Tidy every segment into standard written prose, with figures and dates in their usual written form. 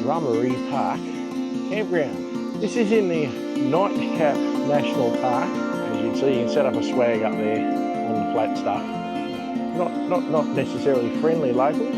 Rummery Park Campground. This is in the Nightcap National Park. As you can see, you can set up a swag up there on the flat stuff. Not necessarily friendly locals.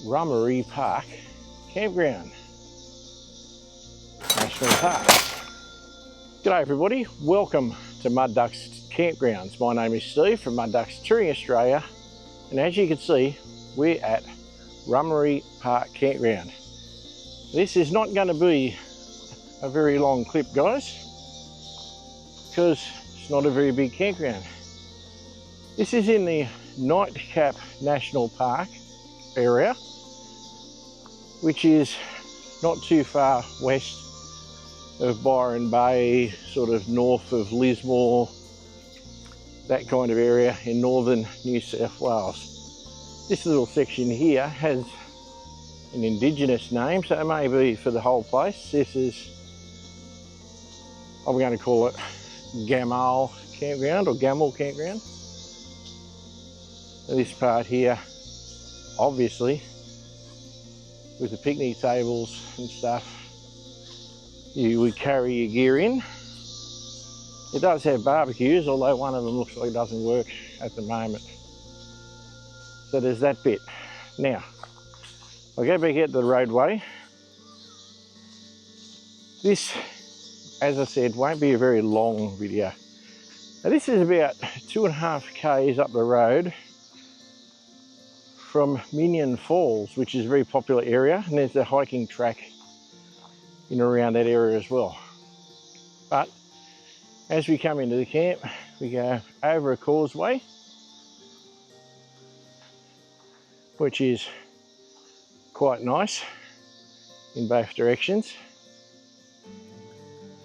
Rummery Park Campground National Park. G'day everybody, welcome to Mud Ducks Campgrounds. My name is Steve from Mud Ducks Touring Australia, and as you can see, we're at Rummery Park Campground. This is not going to be a very long clip, guys, because it's not a very big campground. This is in the Nightcap National Park area, which is not too far west of Byron Bay, sort of north of Lismore, that kind of area in northern New South Wales. This little section here has an Indigenous name, so it may be for the whole place. This is, I'm going to call it Gamal Campground or Gamal Campground. So this part here, obviously, with the picnic tables and stuff, you would carry your gear in. It does have barbecues, although one of them looks like it doesn't work at the moment. So there's that bit. Now, I'll go back out to the roadway. This, as I said, won't be a very long video. Now this is about 2.5 k's up the road from Minyon Falls, which is a very popular area, and there's a hiking track in and around that area as well. But as we come into the camp, we go over a causeway, which is quite nice in both directions,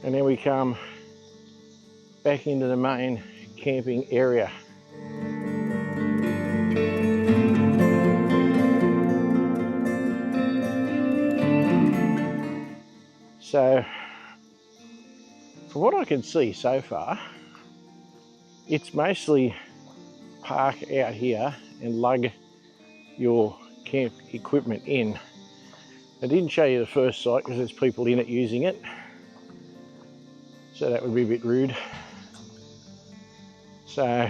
and then we come back into the main camping area. So, from what I can see so far, it's mostly park out here and lug your camp equipment in. I didn't show you the first site because there's people in it using it, so that would be a bit rude. So,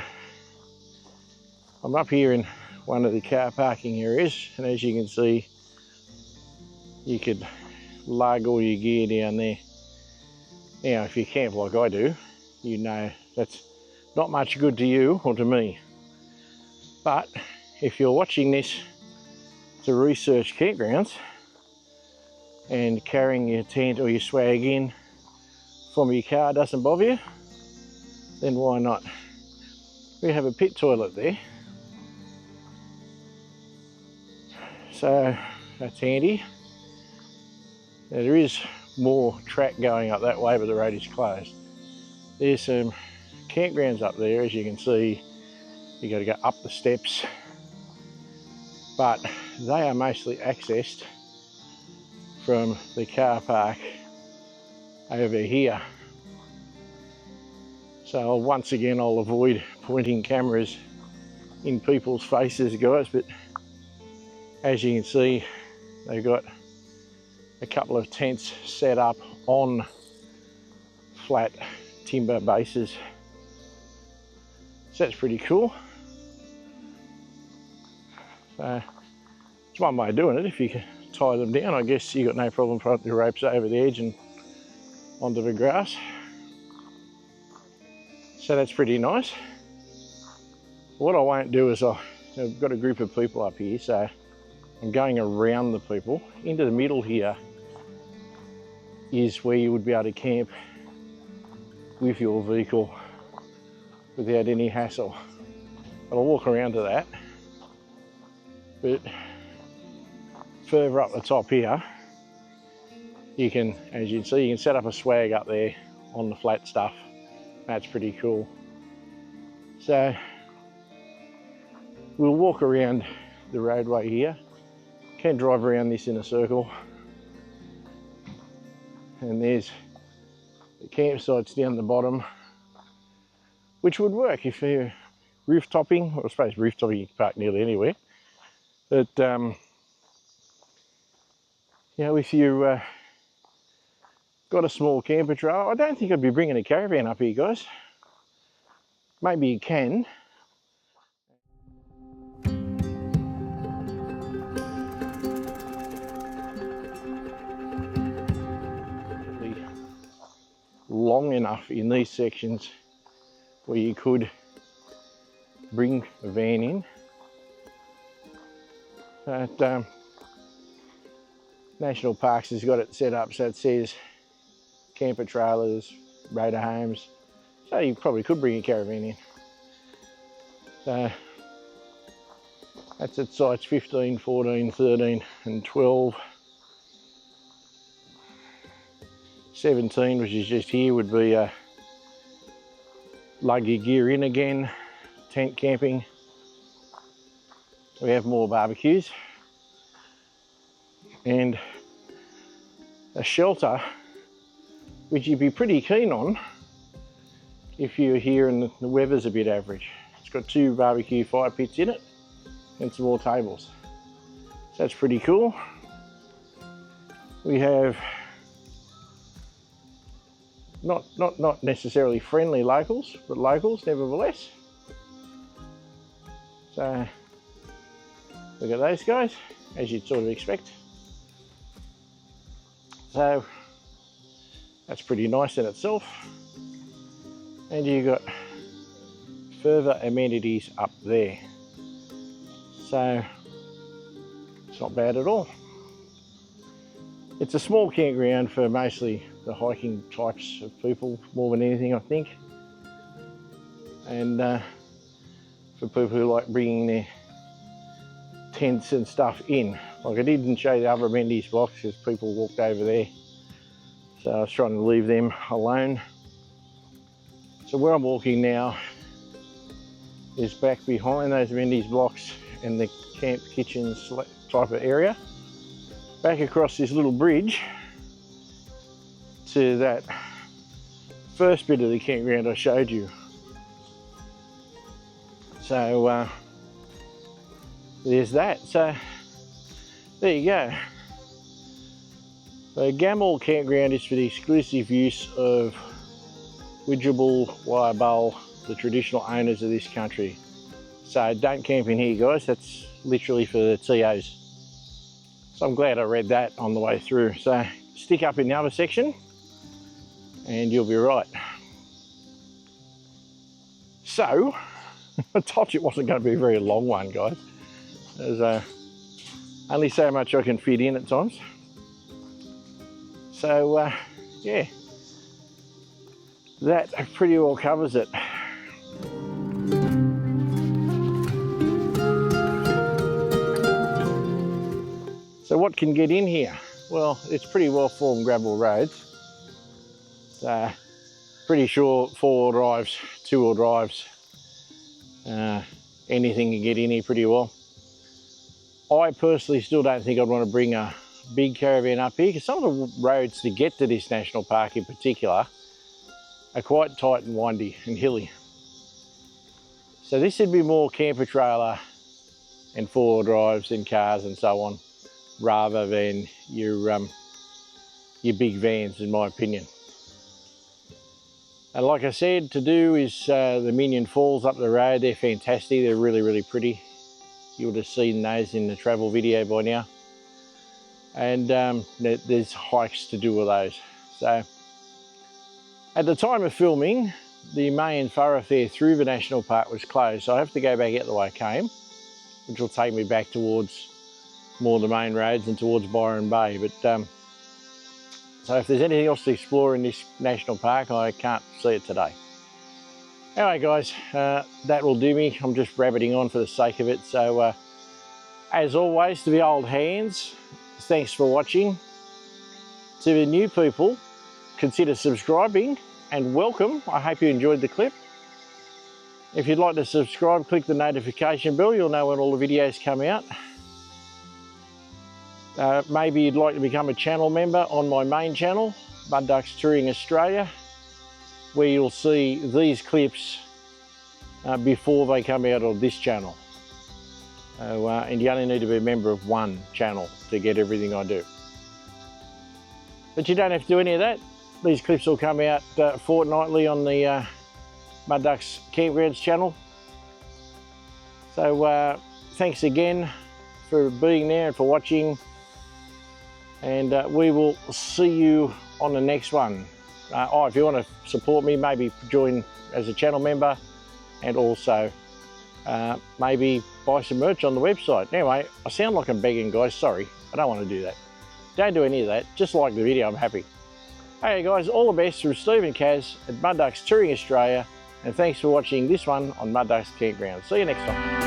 I'm up here in one of the car parking areas, and as you can see, you could lug all your gear down there. Now, if you camp like I do, you know that's not much good to you or to me. But if you're watching this to research campgrounds and carrying your tent or your swag in from your car doesn't bother you, then why not? We have a pit toilet there, so that's handy. Now, there is more track going up that way, but the road is closed. There's some campgrounds up there, as you can see. You got to go up the steps, but they are mostly accessed from the car park over here. So once again, I'll avoid pointing cameras in people's faces, guys, but as you can see, they've got a couple of tents set up on flat timber bases. So that's pretty cool. So it's one way of doing it. If you can tie them down, I guess you got no problem putting the ropes over the edge and onto the grass. So that's pretty nice. What I won't do is I've got a group of people up here, so I'm going around the people. Into the middle here is where you would be able to camp with your vehicle without any hassle. But I'll walk around to that. But further up the top here, you can, as you can see, you can set up a swag up there on the flat stuff. That's pretty cool. So we'll walk around the roadway here. Can drive around this in a circle. And there's the campsites down the bottom, which would work if you're roof-topping. Well, I suppose roof-topping you can park nearly anywhere. But, you know, if you got a small camper trailer, I don't think I'd be bringing a caravan up here, guys. Maybe you can. Long enough in these sections where you could bring a van in. But National Parks has got it set up so it says camper trailers, motorhomes, so you probably could bring a caravan in. So that's at sites 15, 14, 13 and 12. 17, which is just here, would be lug your gear in again, tent camping. We have more barbecues and a shelter, which you'd be pretty keen on if you're here and the weather's a bit average. It's got 2 barbecue fire pits in it and some more tables. So that's pretty cool. We have not necessarily friendly locals, but locals nevertheless. So look at those guys, as you'd sort of expect. So that's pretty nice in itself. And you've got further amenities up there. So it's not bad at all. It's a small campground for mostly the hiking types of people, more than anything, I think. And for people who like bringing their tents and stuff in. Like I didn't show the other amenities box because people walked over there. So I was trying to leave them alone. So where I'm walking now is back behind those amenities blocks and the camp kitchens type of area. Back across this little bridge to that first bit of the campground I showed you. So there's that. So there you go. The Gamal campground is for the exclusive use of Widjabul, Waiabal, the traditional owners of this country. So don't camp in here, guys. That's literally for the TOs. So I'm glad I read that on the way through. So stick up in the other section and you'll be right. So I told you it wasn't going to be a very long one, guys. There's only so much I can fit in at times. So yeah, that pretty well covers it. So what can get in here? Well, it's pretty well formed gravel roads. So pretty sure 4-wheel drives, 2-wheel drives, anything can get in here pretty well. I personally still don't think I'd want to bring a big caravan up here because some of the roads to get to this national park in particular are quite tight and windy and hilly. So this would be more camper trailer and 4-wheel drives and cars and so on, rather than your big vans, in my opinion. And like I said, to do is the Minyon Falls up the road. They're fantastic. They're really, really pretty. You would have seen those in the travel video by now. And there's hikes to do with those. So at the time of filming, the main thoroughfare through the national park was closed, so I have to go back out the way I came, which will take me back towards more of the main roads and towards Byron Bay. But so if there's anything else to explore in this national park, I can't see it today. Anyway guys, that will do me. I'm just rabbiting on for the sake of it. So as always, to the old hands, thanks for watching. To the new people, consider subscribing and welcome. I hope you enjoyed the clip. If you'd like to subscribe, click the notification bell. You'll know when all the videos come out. Maybe you'd like to become a channel member on my main channel, Mud Ducks Touring Australia, where you'll see these clips before they come out on this channel. And you only need to be a member of one channel to get everything I do. But you don't have to do any of that. These clips will come out fortnightly on the Mud Ducks Campgrounds channel. So thanks again for being there and for watching. And we will see you on the next one. If you want to support me, maybe join as a channel member, and also maybe buy some merch on the website. Anyway, I sound like I'm begging, guys. Sorry, I don't want to do that. Don't do any of that. Just like the video, I'm happy. Hey guys, all the best from Steve and Kaz at Mud Ducks Touring Australia, and thanks for watching this one on Mud Ducks Campground. See you next time.